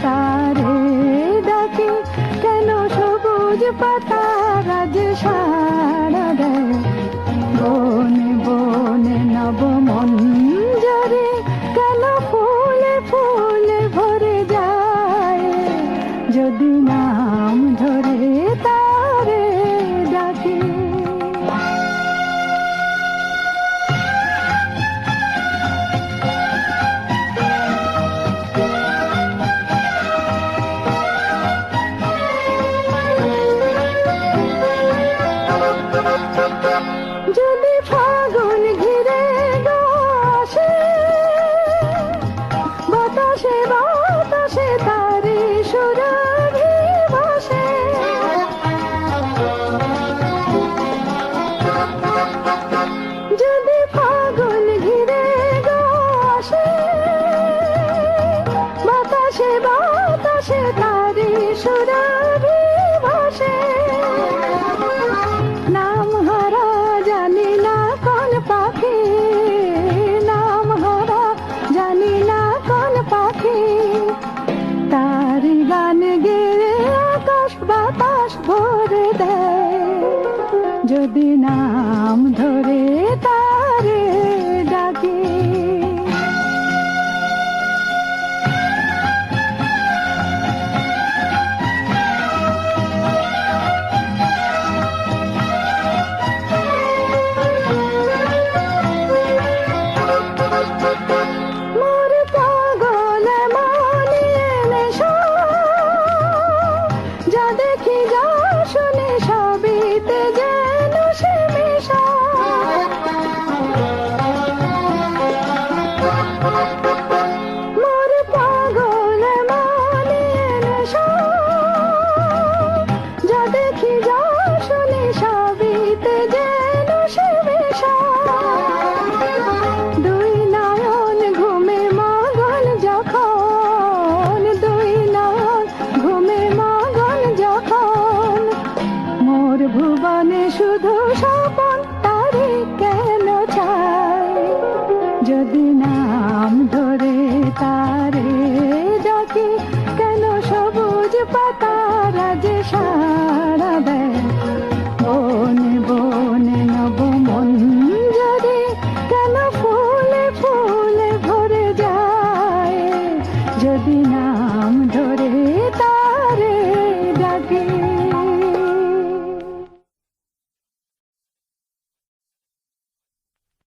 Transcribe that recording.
তারে ডাকি, কেন সবুজ পাতারা যে সাড়া দেয়। বনে বনে নব মঞ্জরে কেন ফুলে ফুলে ভরে যায়। যদি নাম ধরে তারে ডাকি। যদি ফাগুন ঘিরে আসে, বাতাসে বাতাসে তারি সুরভি ভাসে। যদি ফাগুন ঘিরে আসে, বাতাসে বাতাসে তারি সুরভি ভাসে। নাম হারা জানি না কোন পাখি, নাম হারা জানি না কোন পাখি। তারি গান গেয়ে আকাশ বাতাস ভরে দেয়। যদি নাম ধরে তারে ডাকি। মোর পাগল মানিয়ে নেশা, যা দেখি যা শুনি সবিতে যেন সে মেশা। মোর পাগল মানিয়ে নেশা, যা দেখি যা শুনি সবিতে যেন সে মেশা। দুই নয়ন ঘুমে মগন যখন, দুই নয়ন ঘুমে মগন যখন। মোর ভুবনে শুধু স্বপন তারে কেন চাই। যদি নাম ধরে তারে ডাকি, কেন সবুজ পাতারা যে সাড়া দেয়। বনে বনে নব মঞ্জরে কেন ফুলে ফুলে ভরে যায়। যদি না